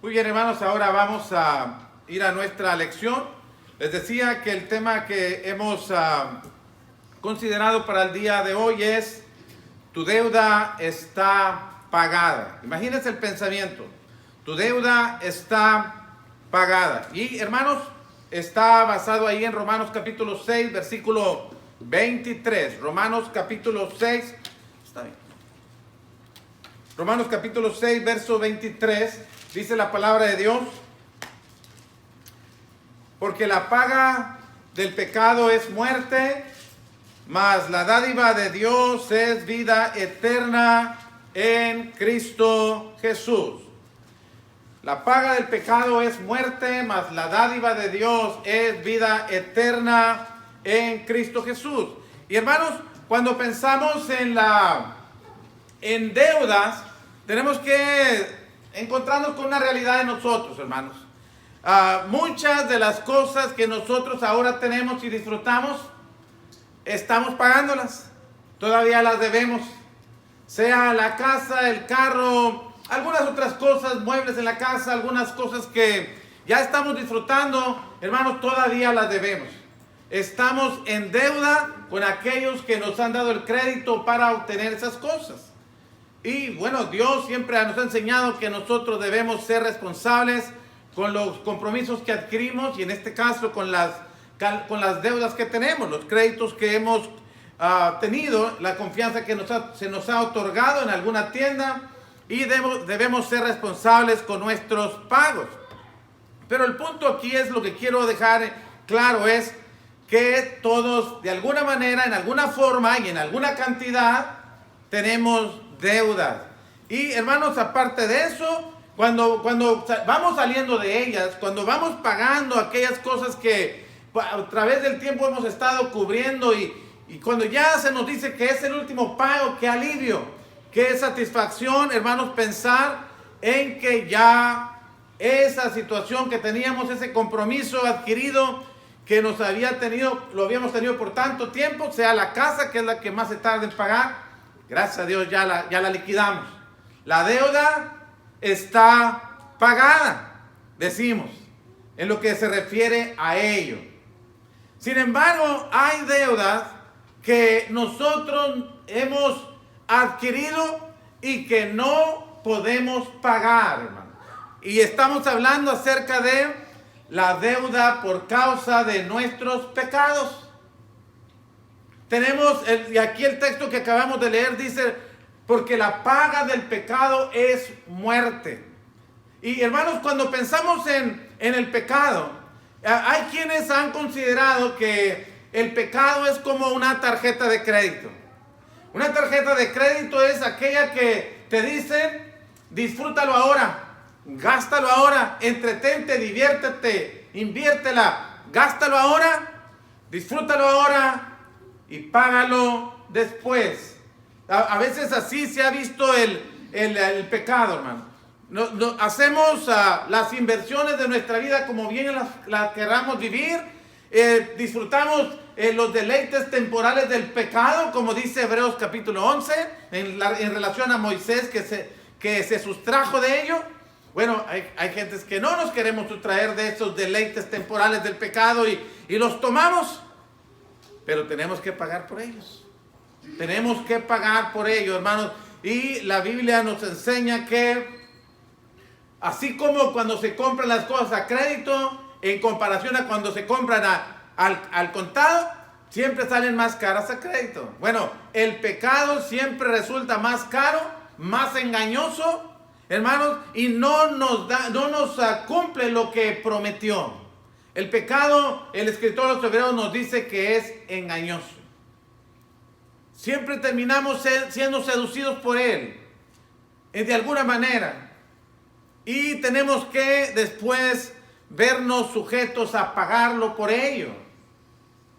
Muy bien, hermanos, ahora vamos a ir a nuestra lección. Les decía que el tema que hemos considerado para el día de hoy es: tu deuda está pagada. Imagínense el pensamiento: tu deuda está pagada. Y hermanos, está basado ahí en Romanos capítulo 6, versículo 23. Romanos capítulo 6, está bien. Romanos capítulo 6, verso 23, dice la palabra de Dios: porque la paga del pecado es muerte, mas la dádiva de Dios es vida eterna en Cristo Jesús. La paga del pecado es muerte, mas la dádiva de Dios es vida eterna en Cristo Jesús. Y hermanos, cuando pensamos en deudas, tenemos que encontrarnos con una realidad de nosotros, hermanos. Muchas de las cosas que nosotros ahora tenemos y disfrutamos, estamos pagándolas. Todavía las debemos. Sea la casa, el carro, algunas otras cosas, muebles en la casa, algunas cosas que ya estamos disfrutando, hermanos, todavía las debemos. Estamos en deuda con aquellos que nos han dado el crédito para obtener esas cosas. Y bueno, Dios siempre nos ha enseñado que nosotros debemos ser responsables con los compromisos que adquirimos, y en este caso con las deudas que tenemos, los créditos que hemos tenido, la confianza que se nos ha otorgado en alguna tienda, y debemos ser responsables con nuestros pagos. Pero el punto aquí es, lo que quiero dejar claro es que todos, de alguna manera, en alguna forma y en alguna cantidad, tenemos deudas. Y hermanos, aparte de eso, cuando vamos saliendo de ellas, cuando vamos pagando aquellas cosas que a través del tiempo hemos estado cubriendo, y cuando ya se nos dice que es el último pago, qué alivio, qué satisfacción, hermanos, pensar en que ya esa situación que teníamos, ese compromiso adquirido que lo habíamos tenido por tanto tiempo, sea la casa, que es la que más se tarda en pagar, gracias a Dios ya la liquidamos. La deuda está pagada, decimos, en lo que se refiere a ello. Sin embargo, hay deudas que nosotros hemos adquirido y que no podemos pagar, hermano. Y estamos hablando acerca de la deuda por causa de nuestros pecados. Tenemos, y aquí el texto que acabamos de leer dice: porque la paga del pecado es muerte. Y hermanos, cuando pensamos en el pecado, hay quienes han considerado que el pecado es como una tarjeta de crédito. Una tarjeta de crédito es aquella que te dicen: disfrútalo ahora, gástalo ahora, entretente, diviértete, inviértela, gástalo ahora, disfrútalo ahora y págalo después. A veces así se ha visto el pecado, hermano. Hacemos las inversiones de nuestra vida como bien las queramos vivir. Disfrutamos los deleites temporales del pecado, como dice Hebreos capítulo 11, en relación a Moisés que se sustrajo de ello. Bueno, hay gentes que no nos queremos sustraer de esos deleites temporales del pecado y los tomamos, pero tenemos que pagar por ellos. Tenemos que pagar por ellos, hermanos. Y la Biblia nos enseña que así como cuando se compran las cosas a crédito, en comparación a cuando se compran al contado, siempre salen más caras a crédito. Bueno, el pecado siempre resulta más caro, más engañoso, hermanos, y no nos cumple lo que prometió. El pecado, el escritor de los Hebreos nos dice que es engañoso. Siempre terminamos siendo seducidos por él, de alguna manera. Y tenemos que después vernos sujetos a pagarlo por ello.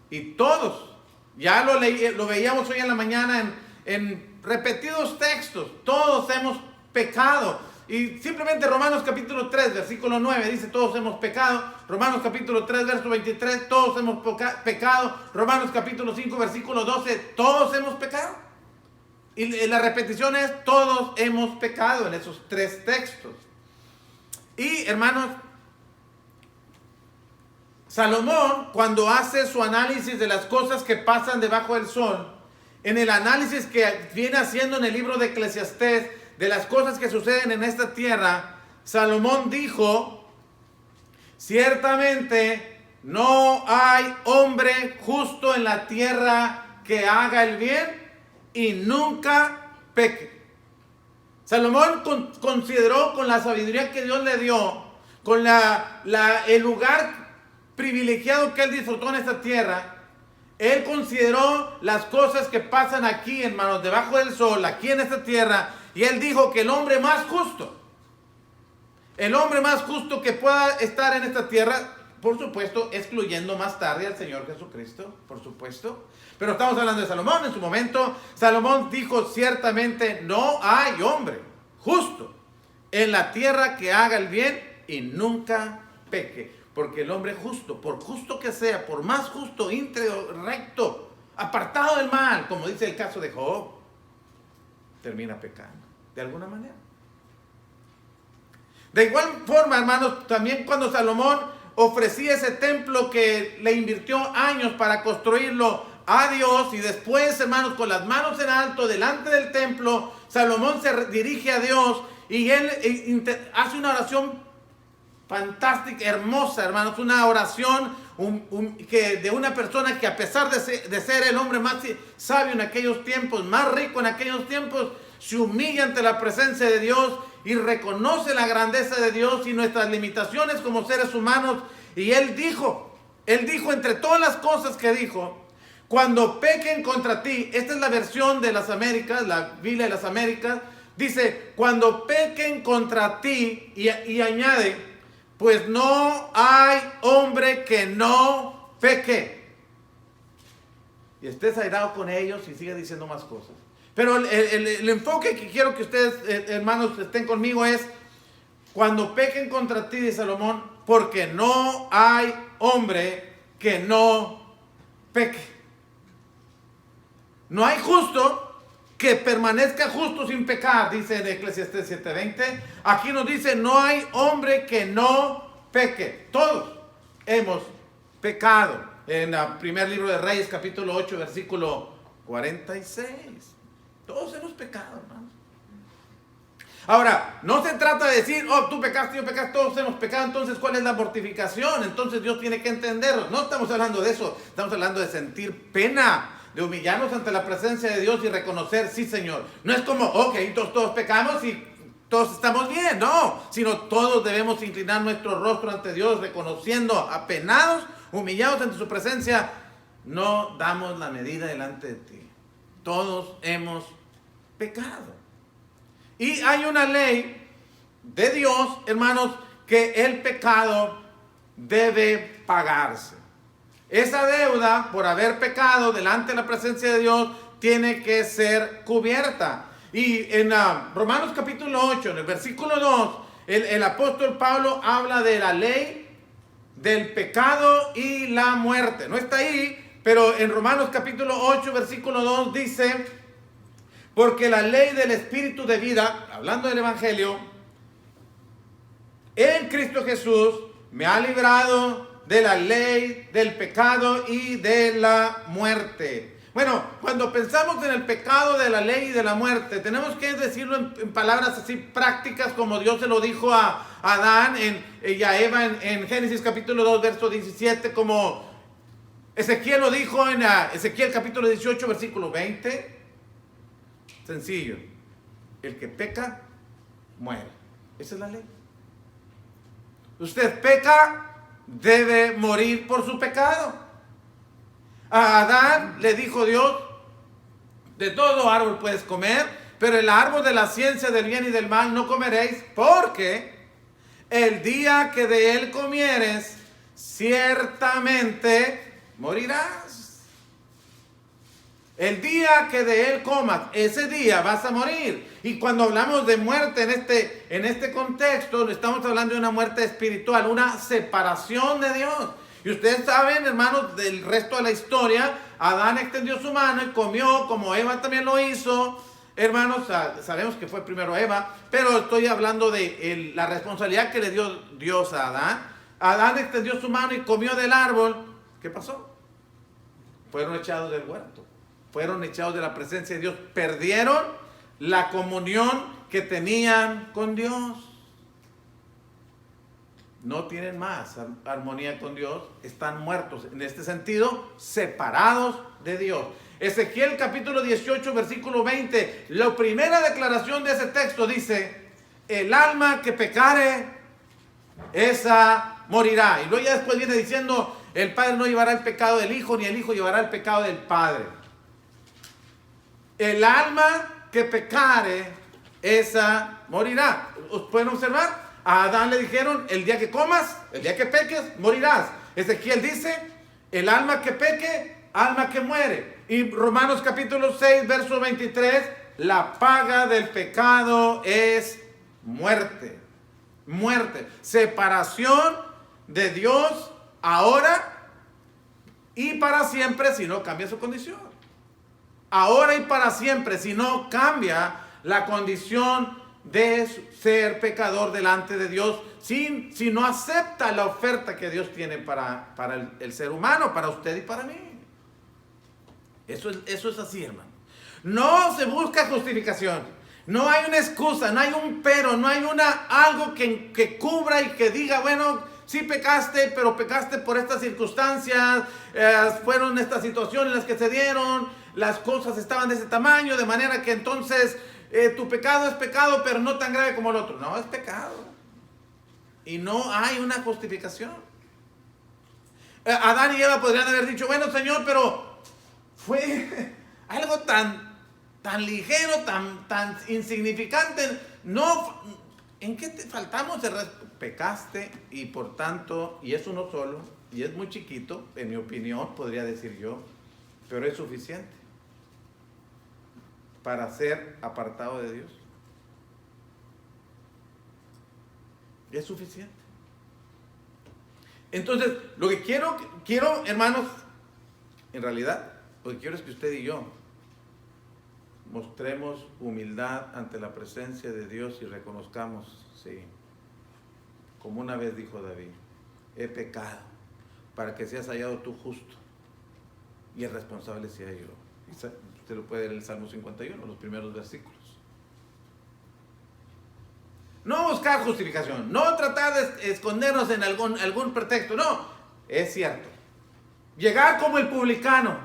Y todos, ya lo veíamos hoy en la mañana en repetidos textos, todos hemos pecado. Y simplemente Romanos capítulo 3, versículo 9 dice: todos hemos pecado. Romanos capítulo 3, verso 23, todos hemos pecado. Romanos capítulo 5, versículo 12, todos hemos pecado. Y la repetición es: todos hemos pecado, en esos tres textos. Y hermanos, Salomón, cuando hace su análisis de las cosas que pasan debajo del sol, en el análisis que viene haciendo en el libro de Eclesiastés, de las cosas que suceden en esta tierra, Salomón dijo: ciertamente no hay hombre justo en la tierra que haga el bien y nunca peque. Salomón consideró, con la sabiduría que Dios le dio, con el lugar privilegiado que él disfrutó en esta tierra, él consideró las cosas que pasan aquí, hermanos, debajo del sol, aquí en esta tierra, y él dijo que el hombre más justo que pueda estar en esta tierra, por supuesto, excluyendo más tarde al Señor Jesucristo, por supuesto, pero estamos hablando de Salomón. En su momento, Salomón dijo: ciertamente no hay hombre justo en la tierra que haga el bien y nunca peque. Porque el hombre justo, por justo que sea, por más justo, íntegro, recto, apartado del mal, como dice el caso de Job, termina pecando, de alguna manera. De igual forma, hermanos, también cuando Salomón ofrecía ese templo que le invirtió años para construirlo a Dios, y después, hermanos, con las manos en alto delante del templo, Salomón se dirige a Dios y él hace una oración fantástica, hermosa, hermanos, una oración que de una persona que, a pesar de ser el hombre más sabio en aquellos tiempos, más rico en aquellos tiempos, se humilla ante la presencia de Dios y reconoce la grandeza de Dios y nuestras limitaciones como seres humanos. Y él dijo entre todas las cosas que dijo: cuando pequen contra ti, esta es la versión de las Américas, la Biblia de las Américas, dice: cuando pequen contra ti, y añade: pues no hay hombre que no peque. Y estés airado con ellos, y sigue diciendo más cosas. Pero el enfoque que quiero que ustedes, hermanos, estén conmigo es: cuando pequen contra ti, dice Salomón, porque no hay hombre que no peque. No hay justo que permanezca justo sin pecar, dice en Eclesiastés 7:20. Aquí nos dice: no hay hombre que no peque. Todos hemos pecado. En el primer libro de Reyes, capítulo 8, versículo 46. Todos hemos pecado, hermanos. Ahora, no se trata de decir: oh, tú pecaste, yo pecaste, todos hemos pecado, entonces ¿cuál es la mortificación? Entonces Dios tiene que entenderlo. No estamos hablando de eso. Estamos hablando de sentir pena, de humillarnos ante la presencia de Dios y reconocer: sí, Señor. No es como: ok, todos pecamos y todos estamos bien. No, sino todos debemos inclinar nuestro rostro ante Dios, reconociendo, apenados, humillados ante su presencia: no damos la medida delante de ti. Todos hemos pecado. Y hay una ley de Dios, hermanos, que el pecado debe pagarse. Esa deuda por haber pecado delante de la presencia de Dios tiene que ser cubierta. Y en Romanos capítulo 8, en el versículo 2, el apóstol Pablo habla de la ley del pecado y la muerte. No está ahí, pero en Romanos capítulo 8, versículo 2 dice: porque la ley del Espíritu de vida, hablando del Evangelio, en Cristo Jesús, me ha librado de la ley del pecado y de la muerte. Bueno, cuando pensamos en el pecado, de la ley y de la muerte, tenemos que decirlo en palabras así prácticas, como Dios se lo dijo a Adán y a Eva en Génesis capítulo 2, verso 17, como Ezequiel lo dijo en Ezequiel capítulo 18, versículo 20. Sencillo: el que peca, muere. Esa es la ley. Usted peca, debe morir por su pecado. A Adán le dijo Dios: de todo árbol puedes comer, pero el árbol de la ciencia del bien y del mal no comeréis, porque el día que de él comieres, ciertamente morirás. El día que de él comas, ese día vas a morir. Y cuando hablamos de muerte en este contexto, estamos hablando de una muerte espiritual, una separación de Dios. Y ustedes saben, hermanos, del resto de la historia: Adán extendió su mano y comió, como Eva también lo hizo, hermanos, sabemos que fue primero Eva, pero estoy hablando de la responsabilidad que le dio Dios a Adán. Adán extendió su mano y comió del árbol. ¿Qué pasó? Fueron echados del huerto, fueron echados de la presencia de Dios, perdieron la comunión que tenían con Dios. No tienen más armonía con Dios, están muertos, en este sentido, separados de Dios. Ezequiel capítulo 18, versículo 20, la primera declaración de ese texto dice: el alma que pecare, esa morirá. Y luego ya después viene diciendo: el Padre no llevará el pecado del Hijo, ni el Hijo llevará el pecado del Padre. El alma que pecare, esa morirá. ¿Pueden observar? A Adán le dijeron: el día que comas, el día que peques, morirás. Ezequiel dice: el alma que peque, alma que muere. Y Romanos capítulo 6, verso 23, la paga del pecado es muerte. Muerte. Separación de Dios ahora y para siempre si no cambia su condición. Ahora y para siempre si no cambia la condición de ser pecador delante de Dios, si no acepta la oferta que Dios tiene para el ser humano, para usted y para mí. Eso es así, hermano. No se busca justificación, no hay una excusa, no hay un pero, no hay algo que cubra y que diga: bueno, sí pecaste, pero pecaste por estas circunstancias, fueron estas situaciones las que se dieron, las cosas estaban de ese tamaño, de manera que entonces tu pecado es pecado, pero no tan grave como el otro. No, es pecado. Y no hay una justificación. Adán y Eva podrían haber dicho: bueno, Señor, pero fue algo tan ligero, tan insignificante. No, ¿en qué te faltamos? Pecaste y por tanto, y es uno solo, y es muy chiquito, en mi opinión, podría decir yo, pero es suficiente para ser apartado de Dios. Es suficiente. Entonces, lo que quiero, hermanos, en realidad, lo que quiero es que usted y yo mostremos humildad ante la presencia de Dios y reconozcamos, sí, como una vez dijo David: he pecado para que seas hallado tú justo y el responsable sea yo. Usted lo puede leer en el Salmo 51, los primeros versículos. No buscar justificación, no tratar de escondernos en algún pretexto. No, es cierto. Llegar como el publicano,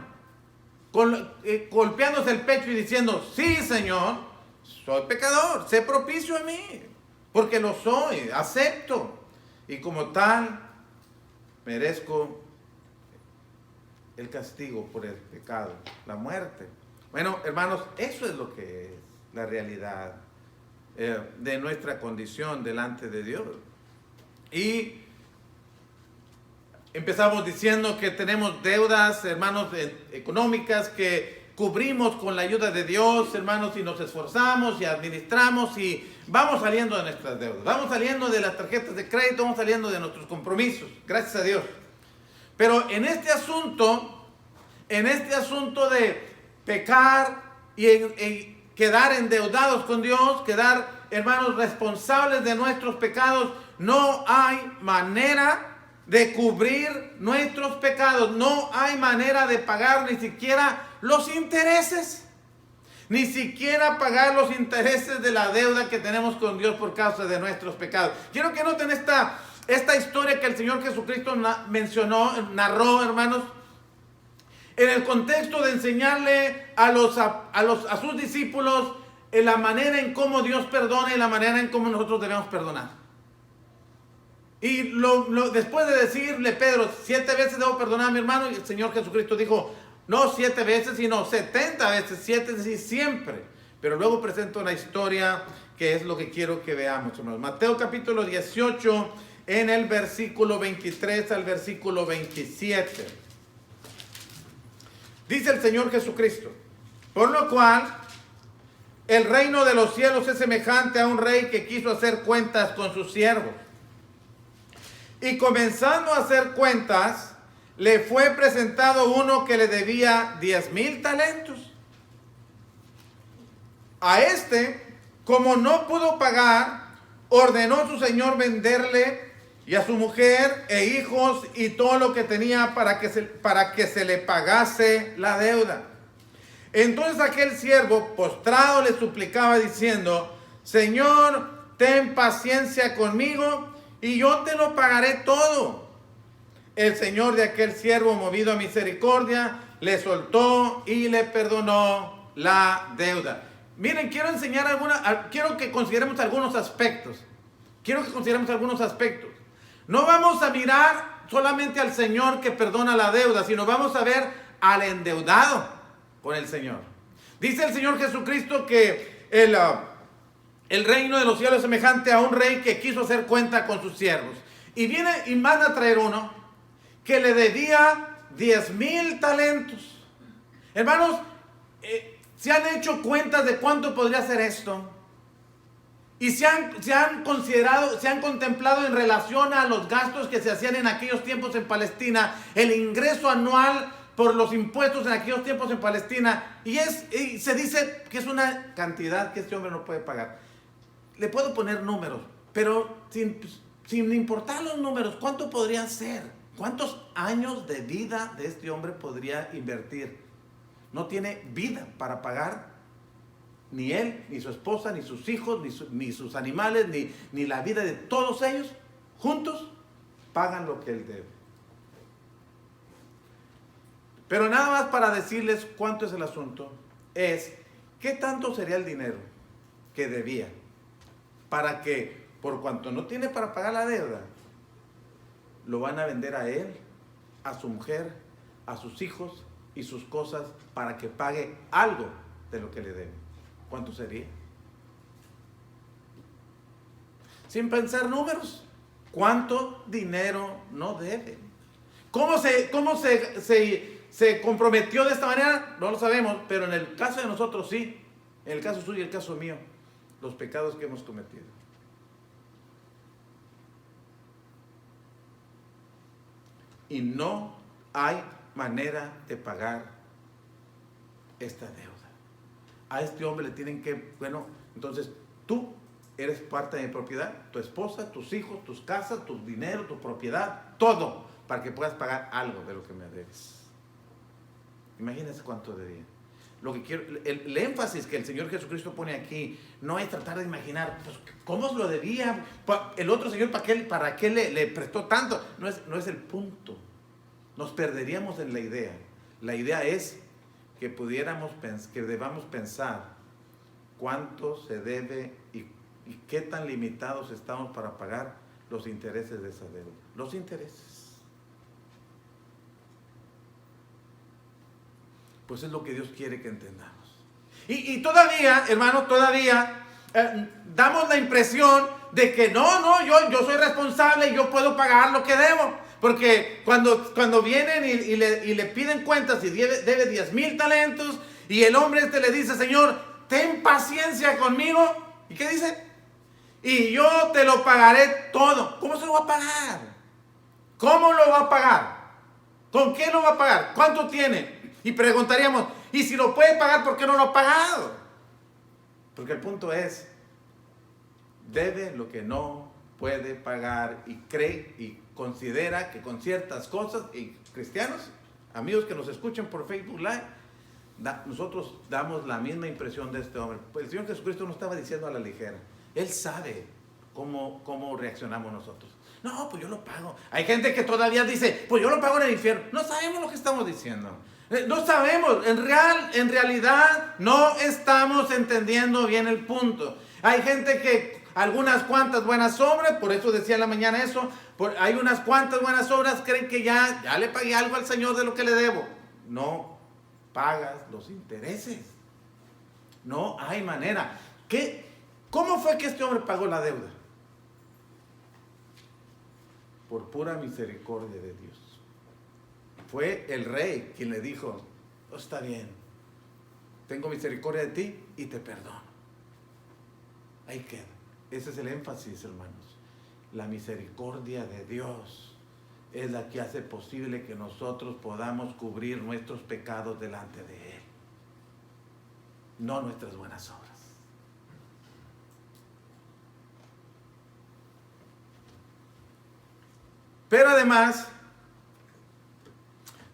golpeándose el pecho y diciendo: sí, Señor, soy pecador, sé propicio a mí, porque lo soy, acepto, y como tal merezco el castigo por el pecado, la muerte. Bueno, hermanos, eso es lo que es la realidad de nuestra condición delante de Dios. Y empezamos diciendo que tenemos deudas, hermanos, económicas que cubrimos con la ayuda de Dios, hermanos, y nos esforzamos y administramos y vamos saliendo de nuestras deudas, vamos saliendo de las tarjetas de crédito, vamos saliendo de nuestros compromisos, gracias a Dios. Pero en este asunto de pecar y quedar endeudados con Dios, quedar, hermanos, responsables de nuestros pecados, no hay manera de cubrir nuestros pecados, no hay manera de pagar ni siquiera los intereses, ni siquiera pagar los intereses de la deuda que tenemos con Dios por causa de nuestros pecados. Quiero que noten esta historia que el Señor Jesucristo narró, hermanos, en el contexto de enseñarle a sus discípulos la manera en cómo Dios perdona y la manera en cómo nosotros debemos perdonar. Y después de decirle Pedro: 7 veces debo perdonar a mi hermano, y el Señor Jesucristo dijo: no 7 veces, sino 70 veces, 7 es decir, siempre. Pero luego presenta una historia que es lo que quiero que veamos, hermanos. Mateo capítulo 18, en el versículo 23 al versículo 27. Dice el Señor Jesucristo: por lo cual el reino de los cielos es semejante a un rey que quiso hacer cuentas con sus siervos. Y comenzando a hacer cuentas, le fue presentado uno que le debía 10,000 talentos. A este, como no pudo pagar, ordenó a su señor venderle y a su mujer e hijos y todo lo que tenía para que se le pagase la deuda. Entonces aquel siervo postrado le suplicaba diciendo: Señor, ten paciencia conmigo y yo te lo pagaré todo. El señor de aquel siervo, movido a misericordia, le soltó y le perdonó la deuda. Miren, quiero que consideremos algunos aspectos. No vamos a mirar solamente al Señor que perdona la deuda, sino vamos a ver al endeudado con el Señor. Dice el Señor Jesucristo que el reino de los cielos es semejante a un rey que quiso hacer cuenta con sus siervos. Y viene y manda a traer uno que le debía 10,000 talentos. Hermanos, ¿se han hecho cuentas de cuánto podría ser esto? Y se han considerado, se han contemplado en relación a los gastos que se hacían en aquellos tiempos en Palestina, el ingreso anual por los impuestos en aquellos tiempos en Palestina, y se dice que es una cantidad que este hombre no puede pagar. Le puedo poner números, pero sin importar los números, ¿cuánto podría ser? ¿Cuántos años de vida de este hombre podría invertir? No tiene vida para pagar. Ni él, ni su esposa, ni sus hijos, ni sus animales, ni la vida de todos ellos, juntos, pagan lo que él debe. Pero nada más para decirles cuánto es el asunto, es qué tanto sería el dinero que debía, para que, por cuanto no tiene para pagar la deuda, lo van a vender a él, a su mujer, a sus hijos y sus cosas, para que pague algo de lo que le debe. ¿Cuánto sería? Sin pensar números, ¿cuánto dinero no debe? ¿Cómo se comprometió de esta manera? No lo sabemos, pero en el caso de nosotros sí. En el caso suyo y el caso mío, los pecados que hemos cometido. Y no hay manera de pagar esta deuda. A este hombre le tienen que, entonces tú eres parte de mi propiedad, tu esposa, tus hijos, tus casas, tu dinero, tu propiedad, todo, para que puedas pagar algo de lo que me debes. Imagínense cuánto debía. Lo que quiero, el énfasis que el Señor Jesucristo pone aquí no es tratar de imaginar, pues, cómo lo debía el otro Señor, para qué le prestó tanto. No es el punto. Nos perderíamos en la idea. La idea es que debamos pensar cuánto se debe y qué tan limitados estamos para pagar los intereses de esa deuda. Los intereses. Pues es lo que Dios quiere que entendamos. Y todavía, hermanos, damos la impresión de que yo soy responsable y yo puedo pagar lo que debo. Porque cuando vienen y le piden cuentas y debe 10,000 talentos, y el hombre le dice: Señor, ten paciencia conmigo. ¿Y qué dice? Y yo te lo pagaré todo. ¿Cómo se lo va a pagar? ¿Cómo lo va a pagar? ¿Con qué lo va a pagar? ¿Cuánto tiene? Y preguntaríamos: ¿y si lo puede pagar, por qué no lo ha pagado? Porque el punto es, debe lo que no puede pagar, y cree y considera que con ciertas cosas, y cristianos, amigos que nos escuchan por Facebook Live, nosotros damos la misma impresión de este hombre. Pues el Señor Jesucristo no estaba diciendo a la ligera. Él sabe cómo reaccionamos nosotros. No, pues yo lo pago. Hay gente que todavía dice: pues yo lo pago en el infierno. No sabemos lo que estamos diciendo. No sabemos. En realidad no estamos entendiendo bien el punto. Hay gente que algunas cuantas buenas obras, por eso decía en la mañana eso, hay unas cuantas buenas obras, creen que ya le pagué algo al Señor de lo que le debo. No pagas los intereses. No hay manera. ¿Cómo fue que este hombre pagó la deuda? Por pura misericordia de Dios. Fue el rey quien le dijo: está bien, tengo misericordia de ti y te perdono. Ahí queda. Ese es el énfasis, hermanos. La misericordia de Dios es la que hace posible que nosotros podamos cubrir nuestros pecados delante de Él. No nuestras buenas obras. además,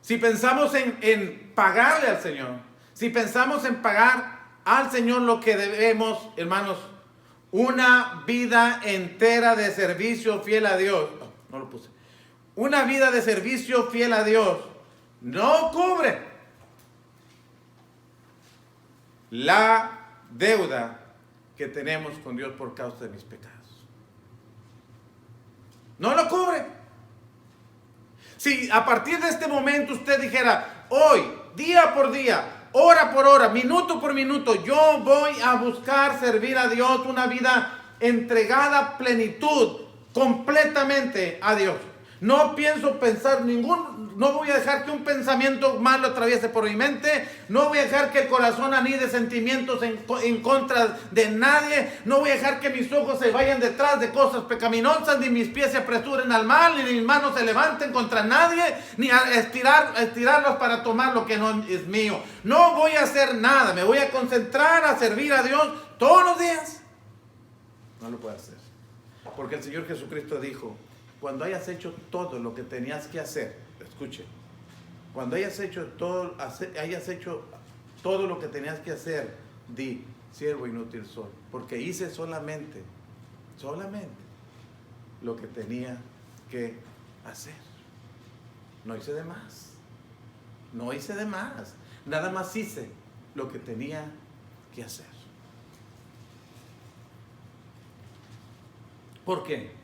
si pensamos en pagarle al Señor, si pensamos en pagar al Señor lo que debemos, hermanos, una vida entera de servicio fiel a Dios, no lo puse, una vida de servicio fiel a Dios no cubre la deuda que tenemos con Dios por causa de mis pecados. No lo cubre. Si a partir de este momento usted dijera, hoy, día por día, hora por hora, minuto por minuto, yo voy a buscar servir a Dios, una vida entregada a plenitud, completamente a Dios. No pienso pensar no voy a dejar que un pensamiento malo atraviese por mi mente, no voy a dejar que el corazón anide sentimientos en contra de nadie, no voy a dejar que mis ojos se vayan detrás de cosas pecaminosas, ni mis pies se apresuren al mal, ni mis manos se levanten contra nadie, ni a estirarlos para tomar lo que no es mío. No voy a hacer nada, me voy a concentrar a servir a Dios todos los días. No lo puedo hacer, porque el Señor Jesucristo dijo, cuando hayas hecho todo lo que tenías que hacer, escuche, cuando hayas hecho todo lo que tenías que hacer, di, siervo inútil soy, porque hice solamente lo que tenía que hacer. No hice de más, nada más hice lo que tenía que hacer. ¿Por qué?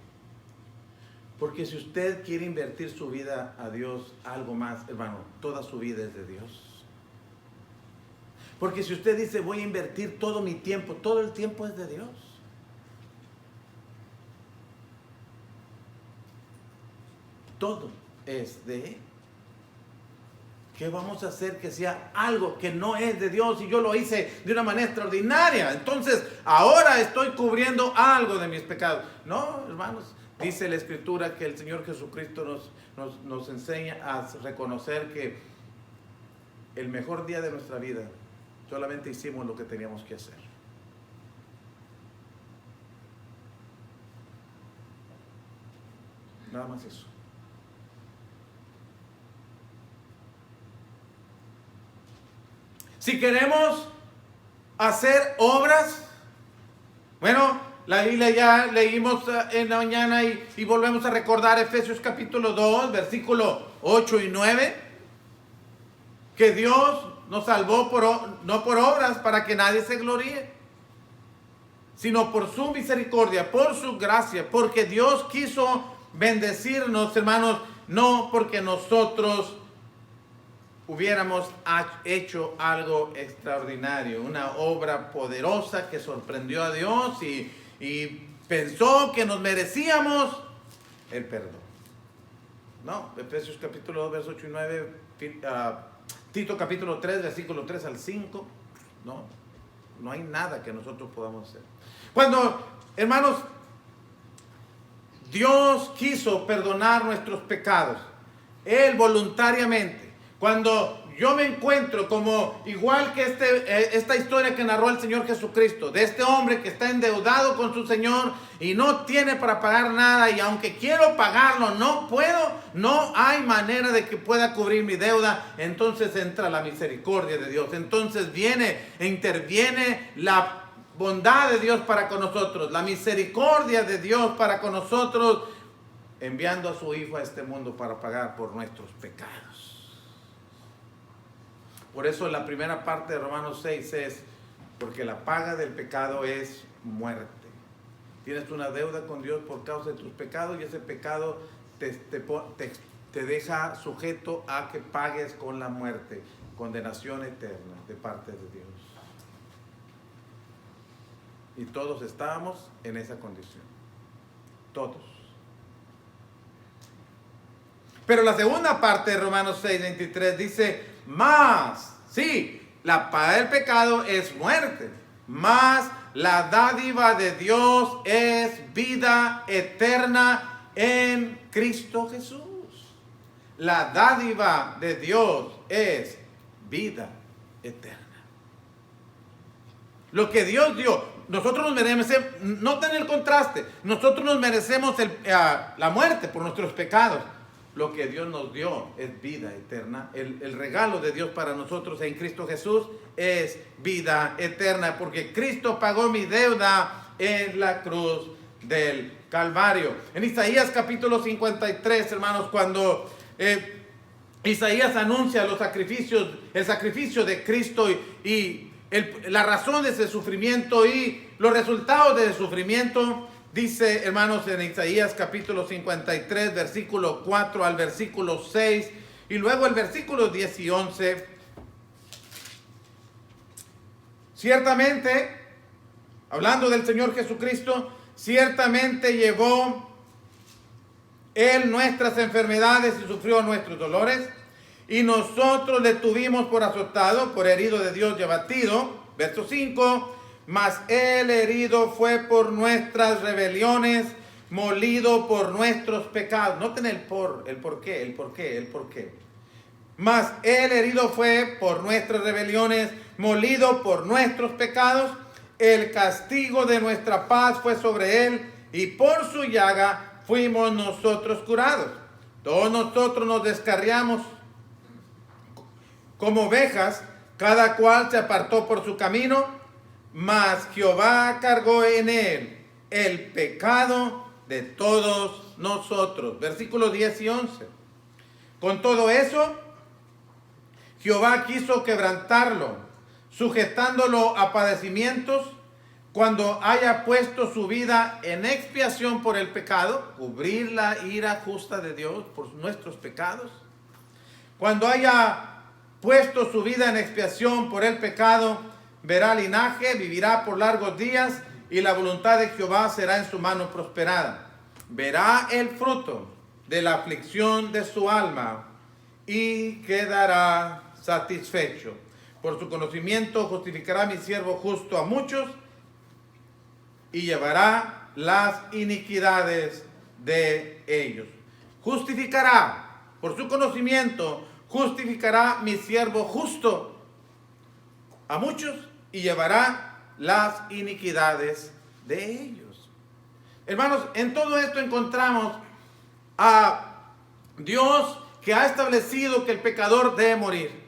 Porque si usted quiere invertir su vida a Dios, algo más, hermano, toda su vida es de Dios. Porque si usted dice, voy a invertir todo mi tiempo, todo el tiempo es de Dios. Todo es de Él. ¿Qué vamos a hacer que sea algo que no es de Dios y yo lo hice de una manera extraordinaria? Entonces, ahora estoy cubriendo algo de mis pecados. No, hermanos. Dice la Escritura que el Señor Jesucristo nos enseña a reconocer que el mejor día de nuestra vida solamente hicimos lo que teníamos que hacer. Nada más eso. Si queremos hacer obras, bueno, la Biblia ya leímos en la mañana y volvemos a recordar Efesios capítulo 2, versículo 8 y 9, que Dios nos salvó no por obras para que nadie se gloríe, sino por su misericordia, por su gracia, porque Dios quiso bendecirnos, hermanos, no porque nosotros hubiéramos hecho algo extraordinario, una obra poderosa que sorprendió a Dios y pensó que nos merecíamos el perdón. No, Efesios capítulo 2, versos 8 y 9, Tito capítulo 3, versículo 3 al 5, no hay nada que nosotros podamos hacer. Cuando, hermanos, Dios quiso perdonar nuestros pecados, Él voluntariamente, cuando yo me encuentro como igual que esta historia que narró el Señor Jesucristo, de este hombre que está endeudado con su Señor y no tiene para pagar nada, y aunque quiero pagarlo, no puedo, no hay manera de que pueda cubrir mi deuda. Entonces entra la misericordia de Dios, entonces interviene la bondad de Dios para con nosotros, la misericordia de Dios para con nosotros, enviando a su Hijo a este mundo para pagar por nuestros pecados. Por eso la primera parte de Romanos 6 es, porque la paga del pecado es muerte. Tienes una deuda con Dios por causa de tus pecados y ese pecado te deja sujeto a que pagues con la muerte, condenación eterna de parte de Dios. Y todos estábamos en esa condición. Todos. Pero la segunda parte de Romanos 6:23 dice, más, sí, la paga del pecado es muerte, más la dádiva de Dios es vida eterna en Cristo Jesús. La dádiva de Dios es vida eterna. Lo que Dios dio, nosotros nos merecemos, no tener contraste, nosotros nos merecemos la muerte por nuestros pecados. lo que Dios nos dio es vida eterna. El regalo de Dios para nosotros en Cristo Jesús es vida eterna, porque Cristo pagó mi deuda en la cruz del Calvario. En Isaías capítulo 53, hermanos, cuando Isaías anuncia los sacrificios, el sacrificio de Cristo y las razones de sufrimiento y los resultados del sufrimiento, dice, hermanos, en Isaías capítulo 53, versículo 4 al versículo 6, y luego el versículo 10 y 11. Ciertamente, hablando del Señor Jesucristo, ciertamente llevó Él nuestras enfermedades y sufrió nuestros dolores, y nosotros le tuvimos por azotado, por herido de Dios y abatido. Verso 5, mas Él herido fue por nuestras rebeliones, molido por nuestros pecados. Noten el porqué. Mas Él herido fue por nuestras rebeliones, molido por nuestros pecados. El castigo de nuestra paz fue sobre Él, y por su llaga fuimos nosotros curados. Todos nosotros nos descarriamos como ovejas, cada cual se apartó por su camino, mas Jehová cargó en Él el pecado de todos nosotros. Versículos 10 y 11. Con todo eso, Jehová quiso quebrantarlo, sujetándolo a padecimientos, cuando haya puesto su vida en expiación por el pecado, cubrir la ira justa de Dios por nuestros pecados. Cuando haya puesto su vida en expiación por el pecado, verá linaje, vivirá por largos días, y la voluntad de Jehová será en su mano prosperada. Verá el fruto de la aflicción de su alma y quedará satisfecho. Por su conocimiento justificará mi siervo justo a muchos, y llevará las iniquidades de ellos. Justificará, por su conocimiento, justificará mi siervo justo a muchos, y llevará las iniquidades de ellos. Hermanos, en todo esto encontramos a Dios que ha establecido que el pecador debe morir.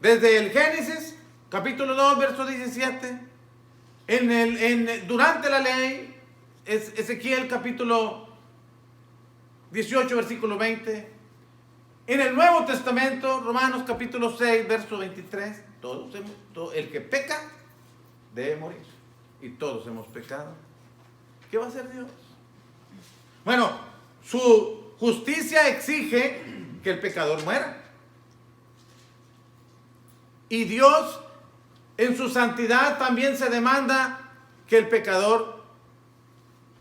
Desde el Génesis, capítulo 2, verso 17, durante la ley, Ezequiel capítulo 18, versículo 20, en el Nuevo Testamento, Romanos capítulo 6, verso 23, el que peca debe morir, y todos hemos pecado. ¿Qué va a hacer Dios? Bueno, su justicia exige que el pecador muera, y Dios en su santidad también se demanda que el pecador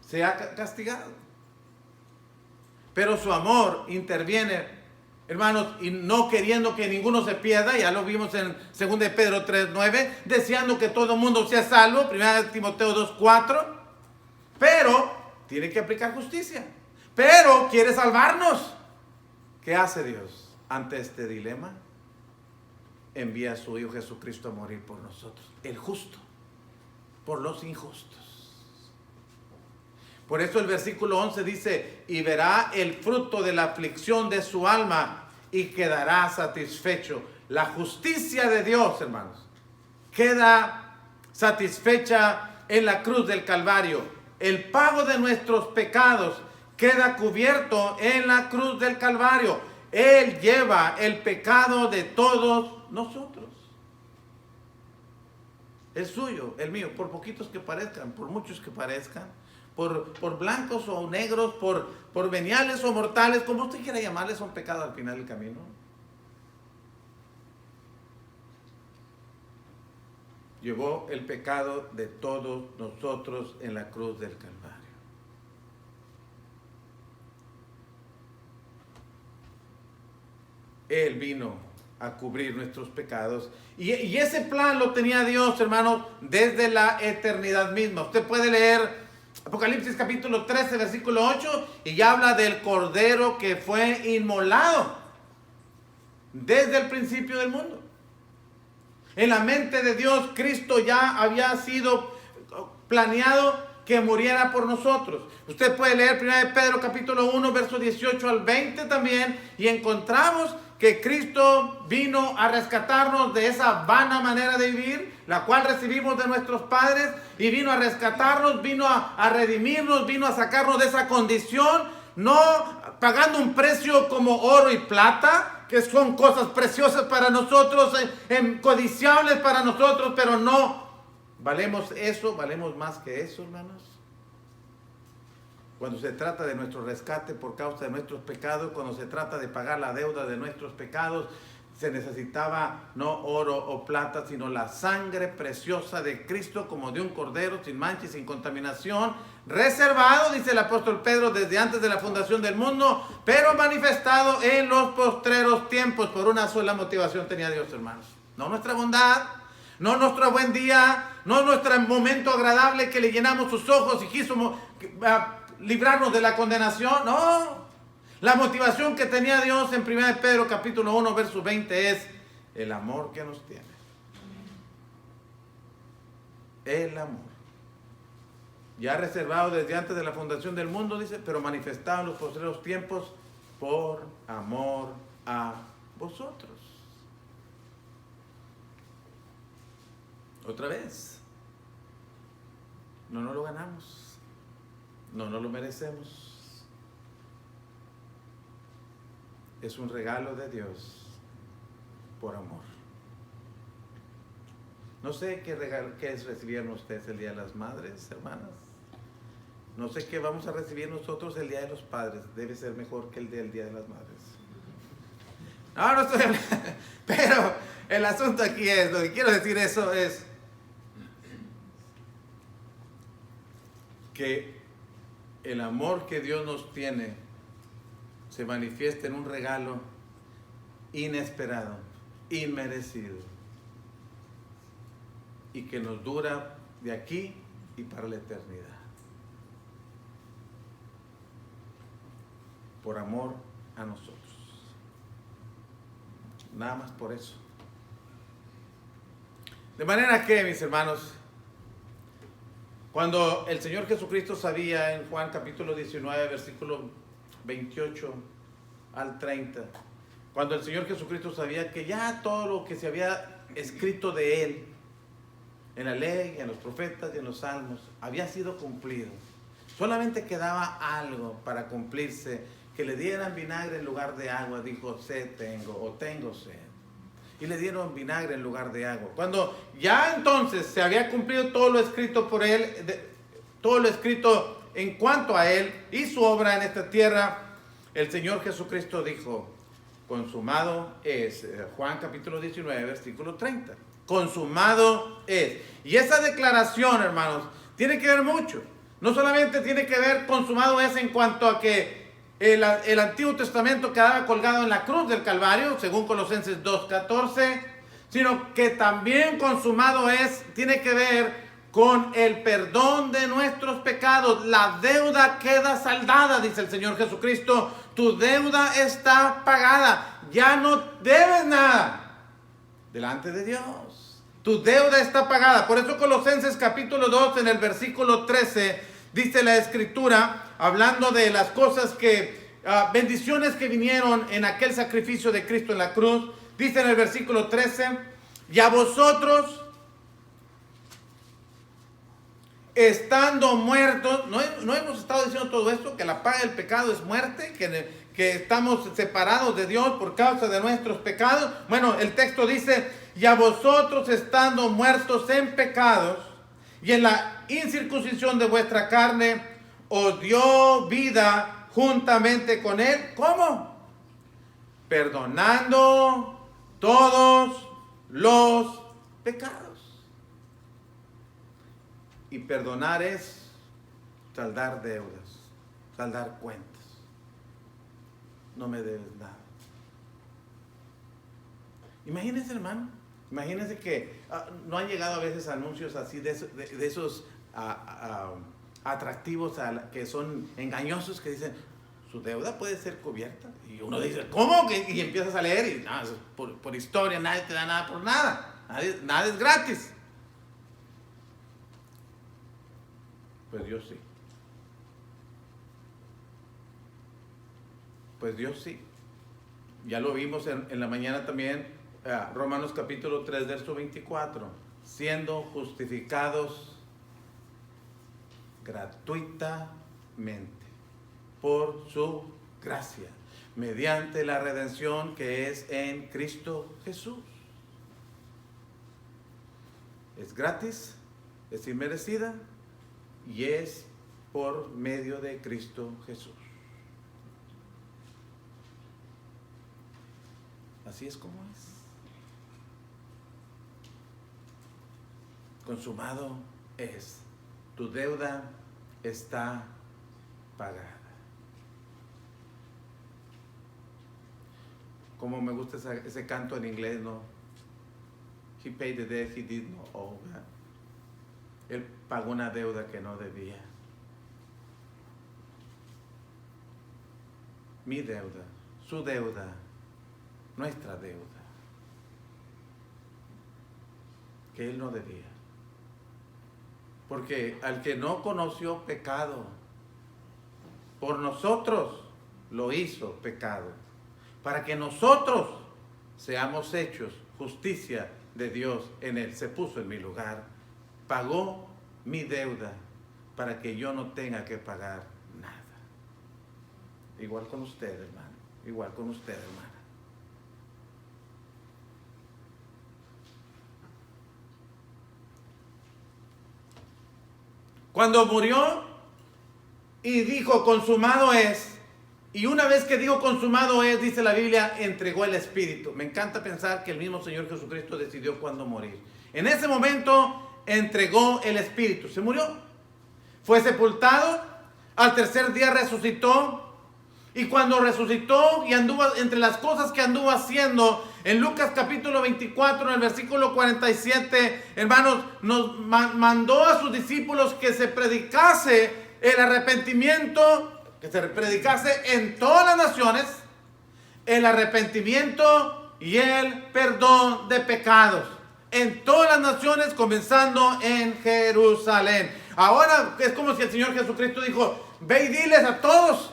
sea castigado. Pero su amor interviene, hermanos, y no queriendo que ninguno se pierda. Ya lo vimos en 2 de Pedro 3:9, deseando que todo el mundo sea salvo, 1 Timoteo 2:4. Pero tiene que aplicar justicia. Pero quiere salvarnos. ¿Qué hace Dios ante este dilema? Envía a su Hijo Jesucristo a morir por nosotros, el justo, por los injustos. Por eso el versículo 11 dice, y verá el fruto de la aflicción de su alma y quedará satisfecho. La justicia de Dios, hermanos, queda satisfecha en la cruz del Calvario. El pago de nuestros pecados queda cubierto en la cruz del Calvario. Él lleva el pecado de todos nosotros. El suyo, el mío, por poquitos que parezcan, por muchos que parezcan, por blancos o negros, por veniales o mortales, como usted quiera llamarles, son pecados al final del camino. Llevó el pecado de todos nosotros en la cruz del Calvario. Él vino a cubrir nuestros pecados. Y ese plan lo tenía Dios, hermano, desde la eternidad misma. Usted puede leer Apocalipsis capítulo 13, versículo 8, y ya habla del Cordero que fue inmolado desde el principio del mundo. En la mente de Dios, Cristo ya había sido planeado que muriera por nosotros. Usted puede leer 1 Pedro capítulo 1, verso 18 al 20 también, y encontramos que Cristo vino a rescatarnos de esa vana manera de vivir, la cual recibimos de nuestros padres, y vino a rescatarnos, vino a redimirnos, vino a sacarnos de esa condición, no pagando un precio como oro y plata, que son cosas preciosas para nosotros, codiciables para nosotros, pero no valemos eso, valemos más que eso, hermanos. Cuando se trata de nuestro rescate por causa de nuestros pecados, cuando se trata de pagar la deuda de nuestros pecados, se necesitaba no oro o plata, sino la sangre preciosa de Cristo, como de un cordero sin mancha y sin contaminación, reservado, dice el apóstol Pedro, desde antes de la fundación del mundo, pero manifestado en los postreros tiempos. Por una sola motivación tenía Dios, hermanos. No nuestra bondad, no nuestro buen día, no nuestro momento agradable que le llenamos sus ojos y quiso librarnos de la condenación. No, la motivación que tenía Dios en 1 Pedro capítulo 1 verso 20 es el amor que nos tiene. El amor. Ya reservado desde antes de la fundación del mundo, dice, pero manifestado en los postreros tiempos por amor a vosotros. Otra vez, no nos lo ganamos, no nos lo merecemos. Es un regalo de Dios por amor. No sé qué es recibieron ustedes el Día de las Madres, hermanas. No sé qué vamos a recibir nosotros el Día de los Padres. Debe ser mejor que el del Día de las Madres. No estoy hablando. Pero el asunto aquí es, lo que quiero decir eso es que el amor que Dios nos tiene se manifiesta en un regalo inesperado, inmerecido, y que nos dura de aquí y para la eternidad. Por amor a nosotros. Nada más por eso. De manera que, mis hermanos, cuando el Señor Jesucristo sabía en Juan capítulo 19, versículo 28 al 30, cuando el Señor Jesucristo sabía que ya todo lo que se había escrito de Él, en la ley, en los profetas y en los salmos, había sido cumplido. Solamente quedaba algo para cumplirse, que le dieran vinagre en lugar de agua. Dijo, sed tengo, o tengo sed. Y le dieron vinagre en lugar de agua. Cuando ya entonces se había cumplido todo lo escrito por Él, todo lo escrito en cuanto a Él y su obra en esta tierra, el Señor Jesucristo dijo, consumado es. Juan capítulo 19, versículo 30. Consumado es. Y esa declaración, hermanos, tiene que ver mucho. No solamente tiene que ver consumado es en cuanto a que el Antiguo Testamento quedaba colgado en la cruz del Calvario, según Colosenses 2:14, sino que también consumado es, tiene que ver con el perdón de nuestros pecados. La deuda queda saldada, dice el Señor Jesucristo. Tu deuda está pagada. Ya no debes nada delante de Dios. Tu deuda está pagada. Por eso Colosenses capítulo 2 en el versículo 13 dice la Escritura, hablando de las cosas que, bendiciones que vinieron en aquel sacrificio de Cristo en la cruz. Dice en el versículo 13, y a vosotros, estando muertos, no hemos estado diciendo todo esto, que la paga del pecado es muerte, que estamos separados de Dios por causa de nuestros pecados. Bueno, el texto dice, y a vosotros estando muertos en pecados y en la incircuncisión de vuestra carne, os dio vida juntamente con Él. ¿Cómo? Perdonando todos los pecados. Y perdonar es saldar deudas, saldar cuentas. No me debes nada. Imagínense, hermano, imagínense que no han llegado a veces anuncios así de esos atractivos que son engañosos, que dicen, su deuda puede ser cubierta. Y uno dice, ¿cómo? Y empiezas a leer y por historia, nadie te da nada por nada. Nada es gratis. Pues Dios sí. Pues Dios sí. Ya lo vimos en la mañana también, Romanos capítulo 3, verso 24. Siendo justificados gratuitamente por su gracia, mediante la redención que es en Cristo Jesús. Es gratis, es inmerecida y es por medio de Cristo Jesús. Así es como es. Consumado es. Tu deuda está pagada. Como me gusta ese canto en inglés, ¿no? He paid the debt he did not owe. Él pagó una deuda que no debía. Mi deuda, su deuda, nuestra deuda, que Él no debía. Porque al que no conoció pecado, por nosotros lo hizo pecado, para que nosotros seamos hechos justicia de Dios en Él. Se puso en mi lugar, pagó mi deuda para que yo no tenga que pagar nada. Igual con usted, hermano, igual con usted, hermana. Cuando murió y dijo consumado es, y una vez que dijo consumado es, dice la Biblia, entregó el Espíritu. Me encanta pensar que el mismo Señor Jesucristo decidió cuándo morir. En ese momento entregó el Espíritu. Se murió, fue sepultado, al tercer día resucitó. Y cuando resucitó y anduvo, entre las cosas que anduvo haciendo, en Lucas capítulo 24, en el versículo 47, hermanos, nos mandó a sus discípulos que se predicase el arrepentimiento, que se predicase en todas las naciones, el arrepentimiento y el perdón de pecados. En todas las naciones, comenzando en Jerusalén. Ahora es como si el Señor Jesucristo dijo, ve y diles a todos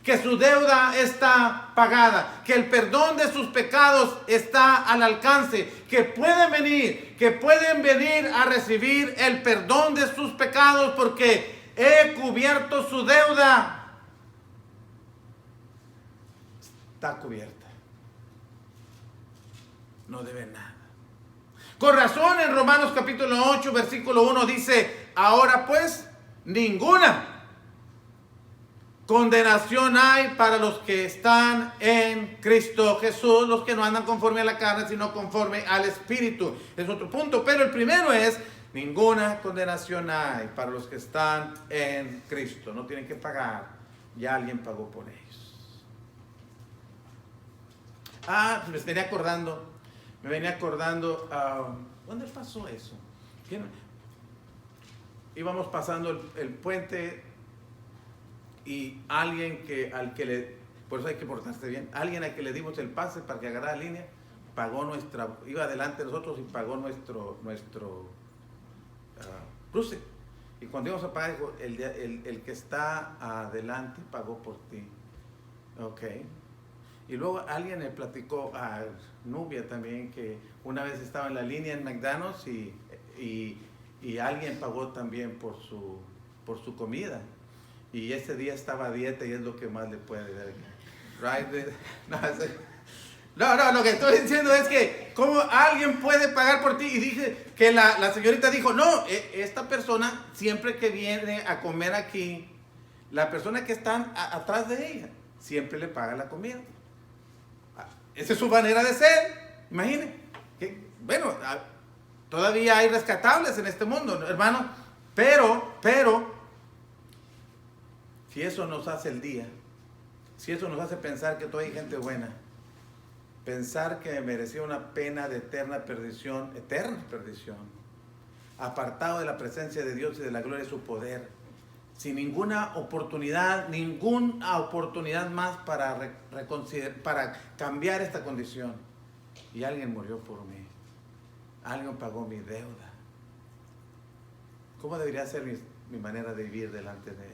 que su deuda está pagada, que el perdón de sus pecados está al alcance, que pueden venir a recibir el perdón de sus pecados porque he cubierto su deuda. Está cubierta. No debe nada. Con razón en Romanos capítulo 8, versículo 1 dice, ahora pues, ninguna condenación hay para los que están en Cristo Jesús, los que no andan conforme a la carne, sino conforme al Espíritu. Es otro punto, pero el primero es, ninguna condenación hay para los que están en Cristo. No tienen que pagar, ya alguien pagó por ellos. Me venía acordando, ¿dónde pasó eso? Íbamos pasando el puente y alguien por eso hay que portarse bien, alguien al que le dimos el pase para que agarrara la línea, iba adelante de nosotros y pagó nuestro cruce. Y cuando íbamos a pagar, dijo, el que está adelante pagó por ti. Ok. Y luego alguien le platicó a Nubia también que una vez estaba en la línea en McDonald's y alguien pagó también por su comida. Y ese día estaba a dieta y es lo que más le puede dar. Right? No, lo que estoy diciendo es que cómo alguien puede pagar por ti. Y dije que la señorita dijo, no, esta persona siempre que viene a comer aquí, la persona que está atrás de ella, siempre le paga la comida. Esa es su manera de ser. Imaginen. Bueno, todavía hay rescatables en este mundo, hermano. Pero, si eso nos hace el día, si eso nos hace pensar que todavía hay gente buena, pensar que merecía una pena de eterna perdición, apartado de la presencia de Dios y de la gloria de su poder, sin ninguna oportunidad más para cambiar esta condición. Y alguien murió por mí, alguien pagó mi deuda. ¿Cómo debería ser mi manera de vivir delante de Él.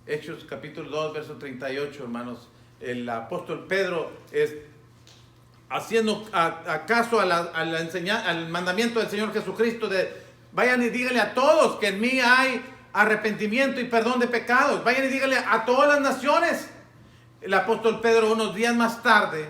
Hechos capítulo 2, verso 38, hermanos. El apóstol Pedro es haciendo caso al mandamiento del Señor Jesucristo de vayan y díganle a todos que en mí hay arrepentimiento y perdón de pecados. Vayan y díganle a todas las naciones. El apóstol Pedro, unos días más tarde,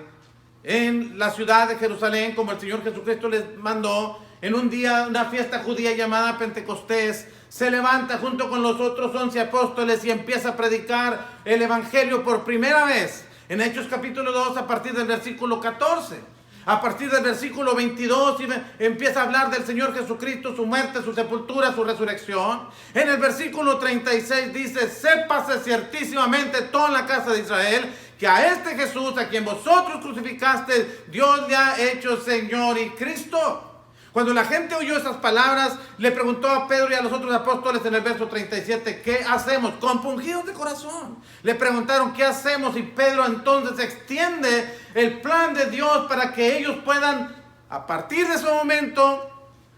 en la ciudad de Jerusalén, como el Señor Jesucristo les mandó, en un día, una fiesta judía llamada Pentecostés, se levanta junto con los otros 11 apóstoles y empieza a predicar el evangelio por primera vez. En Hechos capítulo 2, a partir del versículo 14. A partir del versículo 22 empieza a hablar del Señor Jesucristo, su muerte, su sepultura, su resurrección. En el versículo 36 dice: sépase ciertísimamente toda la casa de Israel que a este Jesús, a quien vosotros crucificaste, Dios le ha hecho Señor y Cristo. Cuando la gente oyó esas palabras, le preguntó a Pedro y a los otros apóstoles en el verso 37, ¿qué hacemos? Compungidos de corazón. Le preguntaron, ¿qué hacemos? Y Pedro entonces extiende el plan de Dios para que ellos puedan, a partir de ese momento,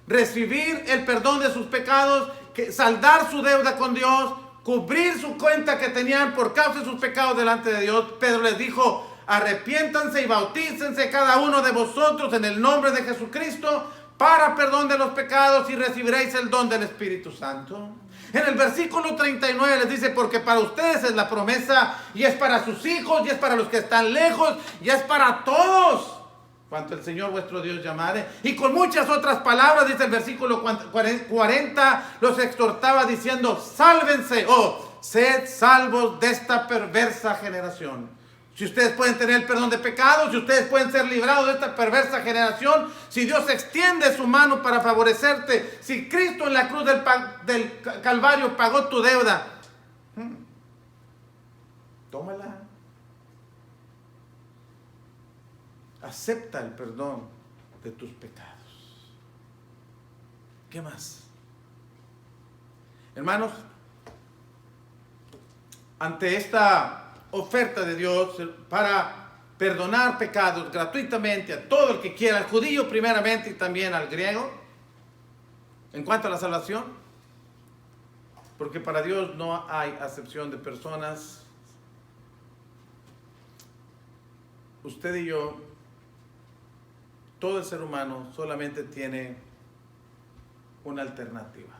recibir el perdón de sus pecados, saldar su deuda con Dios, cubrir su cuenta que tenían por causa de sus pecados delante de Dios. Pedro les dijo, arrepiéntanse y bautícense cada uno de vosotros en el nombre de Jesucristo para perdón de los pecados y recibiréis el don del Espíritu Santo. En el versículo 39 les dice, porque para ustedes es la promesa y es para sus hijos y es para los que están lejos y es para todos cuanto el Señor vuestro Dios llamare. Y con muchas otras palabras, dice el versículo 40, los exhortaba diciendo, sálvense o sed salvos de esta perversa generación. Si ustedes pueden tener el perdón de pecados, si ustedes pueden ser librados de esta perversa generación, si Dios extiende su mano para favorecerte, si Cristo en la cruz del Calvario pagó tu deuda, tómala. Acepta el perdón de tus pecados. ¿Qué más? Hermanos, ante esta oferta de Dios para perdonar pecados gratuitamente a todo el que quiera, al judío primeramente y también al griego, en cuanto a la salvación, porque para Dios no hay acepción de personas. Usted y yo, todo el ser humano solamente tiene una alternativa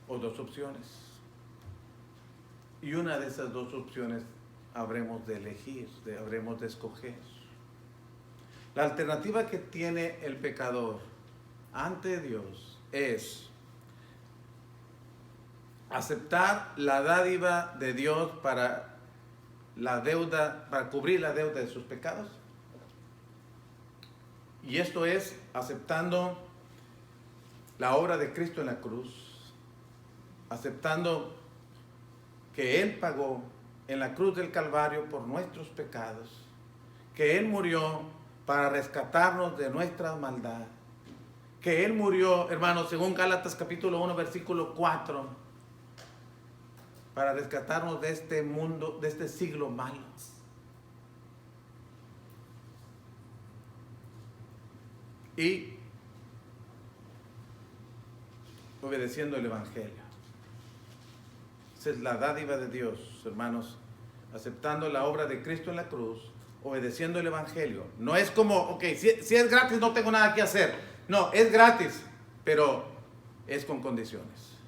o dos opciones, y una de esas dos opciones habremos de elegir, habremos de escoger. La alternativa que tiene el pecador ante Dios es aceptar la dádiva de Dios para la deuda, para cubrir la deuda de sus pecados. Y esto es aceptando la obra de Cristo en la cruz, aceptando que Él pagó en la cruz del Calvario por nuestros pecados, que Él murió para rescatarnos de nuestra maldad, que Él murió, hermanos, según Gálatas capítulo 1, versículo 4, para rescatarnos de este mundo, de este siglo malo. Y obedeciendo el Evangelio. Esa es la dádiva de Dios, hermanos, aceptando la obra de Cristo en la cruz, obedeciendo el Evangelio. No es como, ok, si es gratis no tengo nada que hacer. No, es gratis, pero es con condiciones.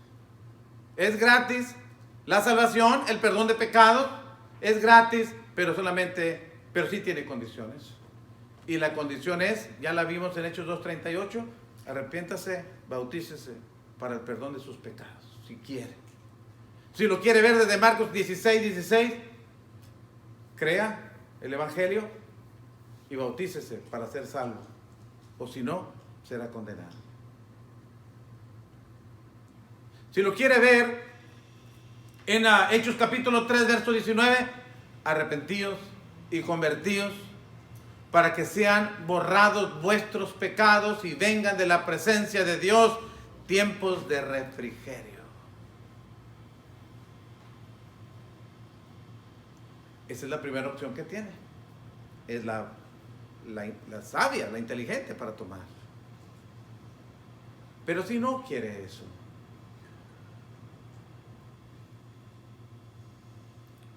Es gratis la salvación, el perdón de pecados, es gratis, pero sí tiene condiciones. Y la condición es, ya la vimos en Hechos 2:38, arrepiéntase, bautícese para el perdón de sus pecados, si quiere. Si lo quiere ver desde Marcos 16, crea el Evangelio y bautícese para ser salvo. O si no, será condenado. Si lo quiere ver en Hechos capítulo 3, verso 19, arrepentíos y convertíos para que sean borrados vuestros pecados y vengan de la presencia de Dios tiempos de refrigerio. Esa es la primera opción que tiene. Es la la sabia, la inteligente para tomar. Pero si no quiere eso,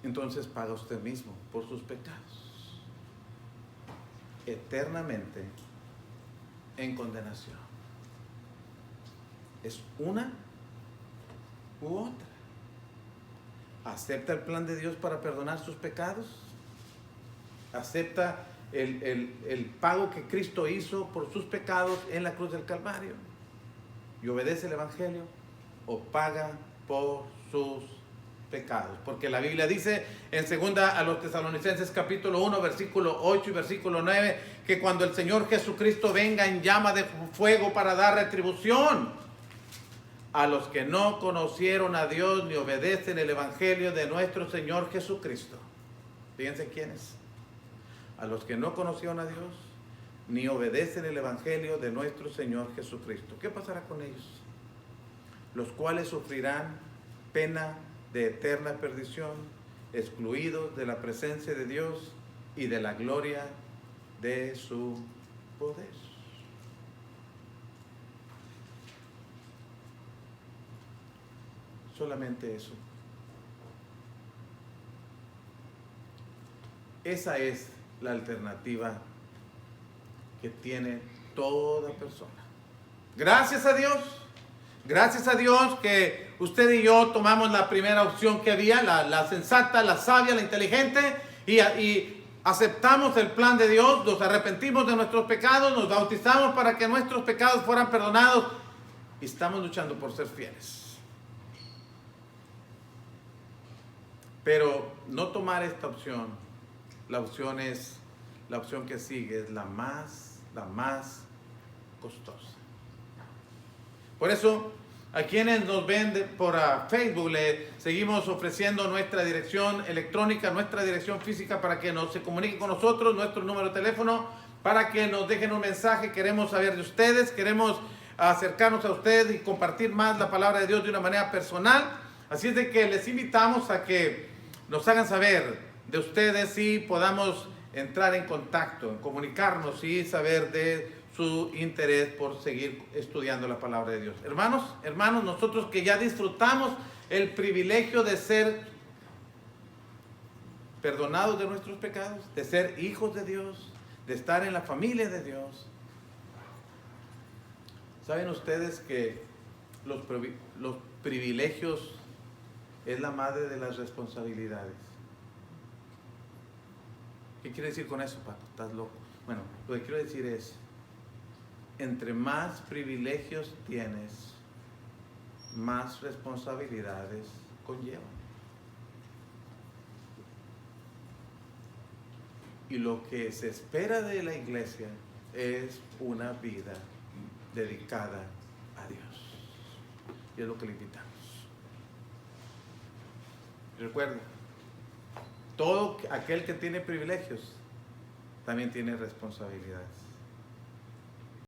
entonces paga usted mismo por sus pecados, eternamente en condenación. Es una u otra. ¿Acepta el plan de Dios para perdonar sus pecados? ¿Acepta el pago que Cristo hizo por sus pecados en la cruz del Calvario? ¿Y obedece el Evangelio? ¿O paga por sus pecados? Porque la Biblia dice en 2 a los Tesalonicenses capítulo 1 versículo 8 y versículo 9 que cuando el Señor Jesucristo venga en llama de fuego para dar retribución a los que no conocieron a Dios ni obedecen el Evangelio de nuestro Señor Jesucristo. Fíjense quiénes. A los que no conocieron a Dios ni obedecen el Evangelio de nuestro Señor Jesucristo. ¿Qué pasará con ellos? Los cuales sufrirán pena de eterna perdición, excluidos de la presencia de Dios y de la gloria de su poder. Solamente eso. Esa es la alternativa que tiene toda persona. Gracias a Dios que usted y yo tomamos la primera opción que había, la sensata, la sabia, la inteligente, y aceptamos el plan de Dios, nos arrepentimos de nuestros pecados, nos bautizamos para que nuestros pecados fueran perdonados y estamos luchando por ser fieles. Pero no tomar esta opción, la opción que sigue es la más costosa. Por eso, a quienes nos ven por Facebook, le seguimos ofreciendo nuestra dirección electrónica, nuestra dirección física para que se comuniquen con nosotros, nuestro número de teléfono, para que nos dejen un mensaje. Queremos saber de ustedes, queremos acercarnos a ustedes y compartir más la palabra de Dios de una manera personal. Así es de que les invitamos a que nos hagan saber de ustedes y podamos entrar en contacto, en comunicarnos y saber de su interés por seguir estudiando la palabra de Dios. Hermanos, nosotros que ya disfrutamos el privilegio de ser perdonados de nuestros pecados, de ser hijos de Dios, de estar en la familia de Dios. ¿Saben ustedes que los privilegios es la madre de las responsabilidades? ¿Qué quiere decir con eso, Paco? ¿Estás loco? Bueno, lo que quiero decir es, entre más privilegios tienes, más responsabilidades conllevan. Y lo que se espera de la iglesia es una vida dedicada a Dios. Y es lo que le invitamos. Recuerden, todo aquel que tiene privilegios también tiene responsabilidades.